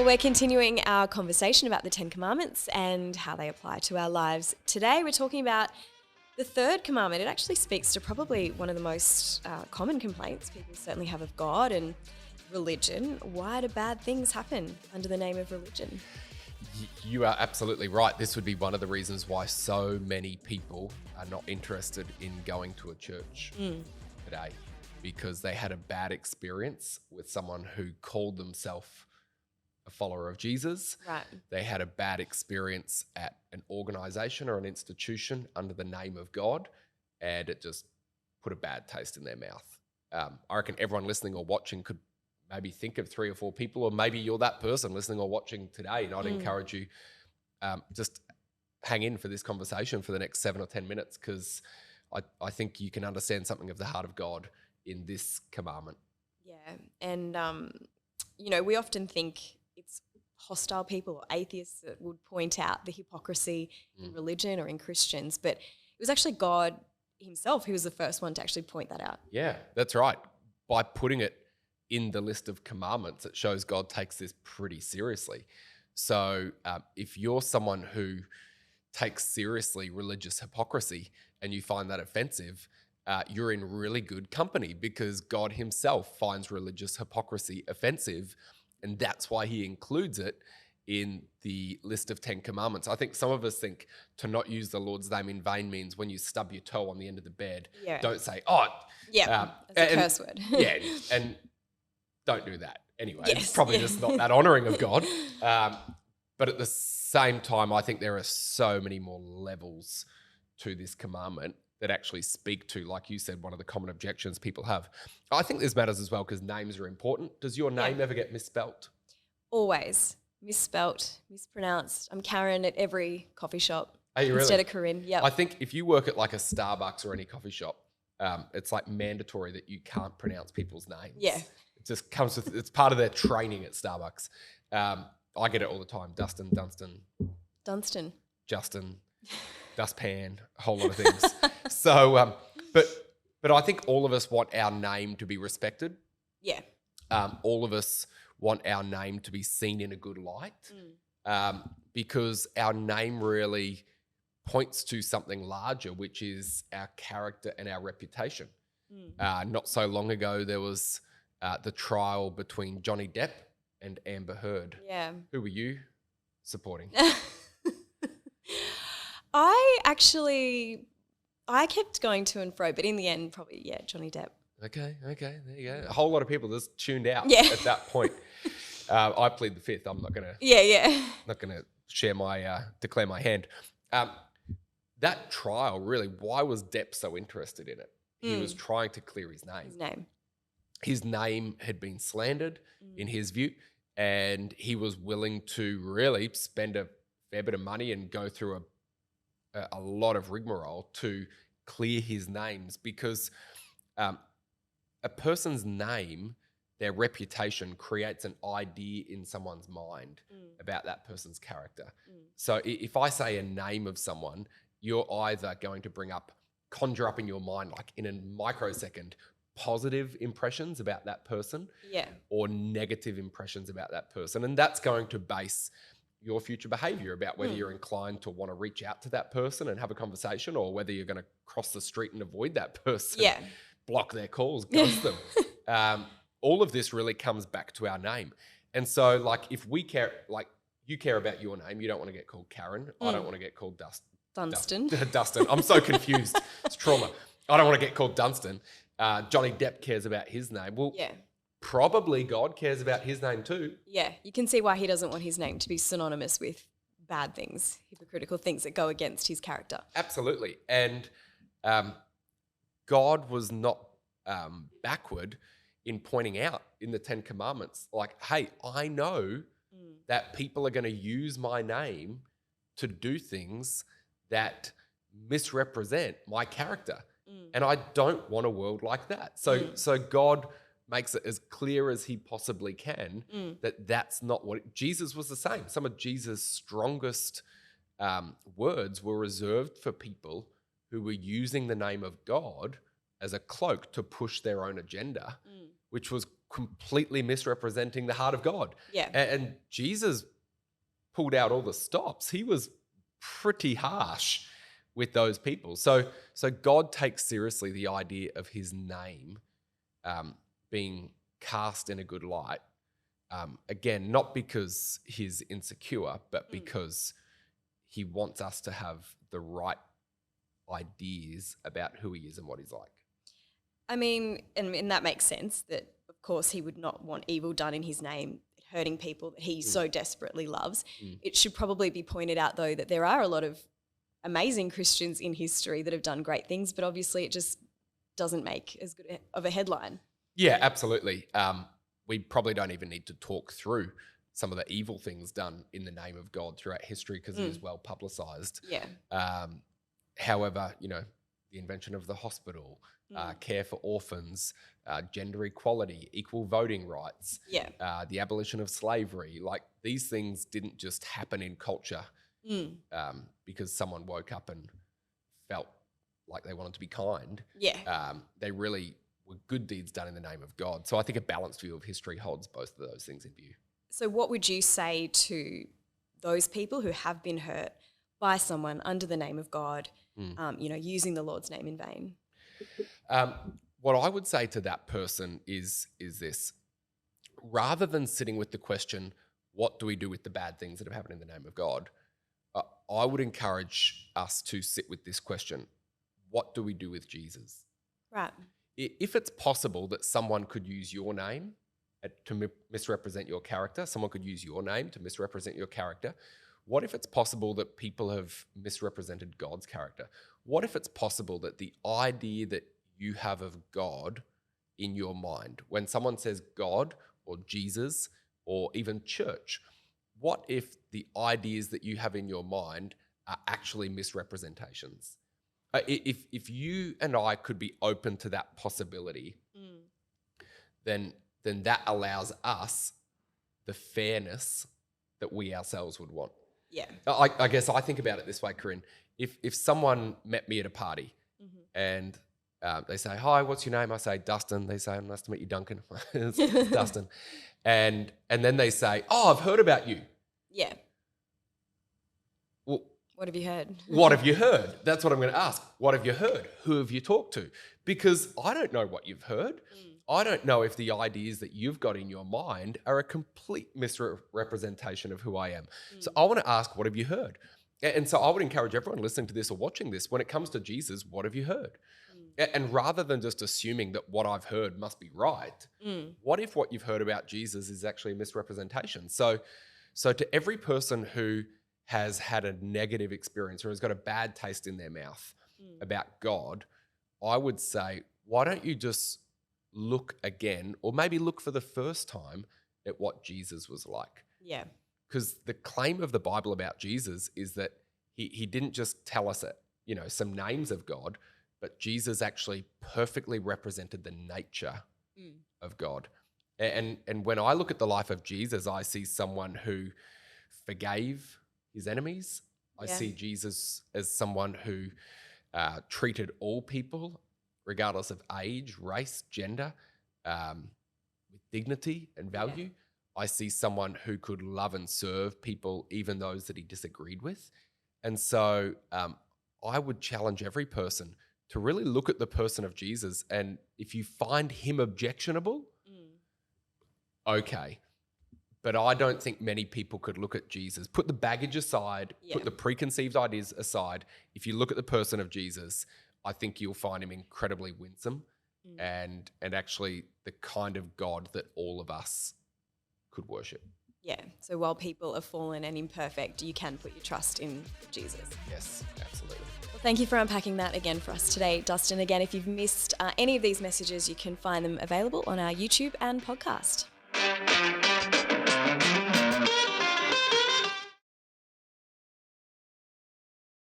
we're continuing our conversation about the Ten Commandments and how they apply to our lives. Today, we're talking about the third commandment. It actually speaks to probably one of the most common complaints people certainly have of God and religion. Why do bad things happen under the name of religion? You are absolutely right. This would be one of the reasons why so many people are not interested in going to a church today, because they had a bad experience with someone who called themselves a follower of Jesus. Right. They had a bad experience at an organization or an institution under the name of God, and it just put a bad taste in their mouth. I reckon everyone listening or watching could maybe think of 3 or 4 people, or maybe you're that person listening or watching today, and I'd encourage you just hang in for this conversation for the next 7 or 10 minutes, because I think you can understand something of the heart of God in this commandment. Yeah, and we often think it's hostile people or atheists that would point out the hypocrisy in religion or in Christians, but it was actually God himself who was the first one to actually point that out. Yeah, that's right. By putting it in the list of commandments, it shows God takes this pretty seriously. So if you're someone who takes seriously religious hypocrisy and you find that offensive, you're in really good company, because God himself finds religious hypocrisy offensive, and that's why he includes it in the list of 10 commandments. I think some of us think to not use the Lord's name in vain means when you stub your toe on the end of the bed, don't say, that's a curse word. Yeah, and don't do that anyway. Yes, it's probably just not that honoring of God. But at the same time, I think there are so many more levels to this commandment that actually speak to, like you said, one of the common objections people have. I think this matters as well because names are important. Does your name ever get misspelt? Always. Misspelt, mispronounced. I'm Karen at every coffee shop. Are you instead really? of Corinne. Yeah. I think if you work at like a Starbucks or any coffee shop, it's like mandatory that you can't pronounce people's names. Yeah. It just comes with, it's part of their training at Starbucks. I get it all the time. Dustin, Dunstan. Dunstan. Justin, dustpan, a whole lot of things. So, but I think all of us want our name to be respected. Yeah. All of us want our name to be seen in a good light, because our name really points to something larger, which is our character and our reputation. Not so long ago, there was the trial between Johnny Depp and Amber Heard. Yeah. Who were you supporting? I kept going to and fro, but in the end, probably, Johnny Depp. Okay, there you go. A whole lot of people just tuned out at that point. I plead the fifth. I'm not going to not going to share my declare my hand. That trial, really, why was Depp so interested in it? He was trying to clear his name. His name had been slandered in his view, and he was willing to really spend a fair bit of money and go through a lot of rigmarole to clear his names, because a person's name, their reputation, creates an idea in someone's mind about that person's character. So if I say a name of someone, you're either going to conjure up in your mind, like in a microsecond, positive impressions about that person or negative impressions about that person. And that's going to base your future behavior about whether you're inclined to want to reach out to that person and have a conversation, or whether you're going to cross the street and avoid that person, block their calls, ghost them. All of this really comes back to our name. And so, like, if we care, like you care about your name, you don't want to get called Karen. I don't want to get called Dunstan. Dustin. I'm so confused. It's trauma. I don't want to get called Dunstan. Johnny Depp cares about his name. Well, probably God cares about his name too. Yeah, you can see why he doesn't want his name to be synonymous with bad things, hypocritical things that go against his character. Absolutely. And God was not backward in pointing out in the 10 Commandments, like, hey, I know that people are going to use my name to do things that misrepresent my character. And I don't want a world like that. So God makes it as clear as he possibly can that that's not what Jesus was the same. Some of Jesus' strongest words were reserved for people who were using the name of God as a cloak to push their own agenda, which was completely misrepresenting the heart of God. Yeah. And Jesus pulled out all the stops. He was pretty harsh with those people. So God takes seriously the idea of his name being cast in a good light. Again, not because he's insecure, but because he wants us to have the right ideas about who he is and what he's like. I mean, and that makes sense that, of course, he would not want evil done in his name, hurting people that he so desperately loves. It should probably be pointed out, though, that there are a lot of amazing Christians in history that have done great things, but obviously it just doesn't make as good of a headline. Yeah, absolutely. We probably don't even need to talk through some of the evil things done in the name of God throughout history because it is well publicized. Yeah. However, the invention of the hospital, care for orphans, gender equality, equal voting rights, the abolition of slavery, like these things didn't just happen in culture because someone woke up and felt like they wanted to be kind. Yeah. They really were good deeds done in the name of God. So I think a balanced view of history holds both of those things in view. So what would you say to those people who have been hurt by someone under the name of God, using the Lord's name in vain? What I would say to that person is this. Rather than sitting with the question, what do we do with the bad things that have happened in the name of God? I would encourage us to sit with this question. What do we do with Jesus? Right. If it's possible that someone could use your name to misrepresent your character, someone could use your name to misrepresent your character, what if it's possible that people have misrepresented God's character? What if it's possible that the idea that you have of God in your mind, when someone says God or Jesus or even church, what if the ideas that you have in your mind are actually misrepresentations? If you and I could be open to that possibility, then that allows us the fairness that we ourselves would want. Yeah. I guess I think about it this way, Corinne. If someone met me at a party and they say, hi, what's your name? I say, Dustin. They say, nice to meet you, Duncan. It's Dustin. And then they say, oh, I've heard about you. Yeah. Well, what have you heard? What have you heard? That's what I'm going to ask. What have you heard? Who have you talked to? Because I don't know what you've heard. I don't know if the ideas that you've got in your mind are a complete misrepresentation of who I am. So I want to ask, what have you heard? And so I would encourage everyone listening to this or watching this, when it comes to Jesus, what have you heard? And rather than just assuming that what I've heard must be right, what if what you've heard about Jesus is actually a misrepresentation? So to every person who has had a negative experience or has got a bad taste in their mouth about God, I would say, why don't you just look again, or maybe look for the first time at what Jesus was like? Yeah. Because the claim of the Bible about Jesus is that he didn't just tell us some names of God, but Jesus actually perfectly represented the nature of God. And when I look at the life of Jesus, I see someone who forgave his enemies. I see Jesus as someone who treated all people, regardless of age, race, gender, with dignity and value. Yeah. I see someone who could love and serve people, even those that he disagreed with. And so I would challenge every person to really look at the person of Jesus. And if you find him objectionable, okay. But I don't think many people could look at Jesus, put the baggage aside, put the preconceived ideas aside. If you look at the person of Jesus, I think you'll find him incredibly winsome and actually the kind of God that all of us could worship. Yeah. So while people are fallen and imperfect, you can put your trust in Jesus. Yes, absolutely. Well, thank you for unpacking that again for us today, Dustin. Again, if you've missed any of these messages, you can find them available on our YouTube and podcast.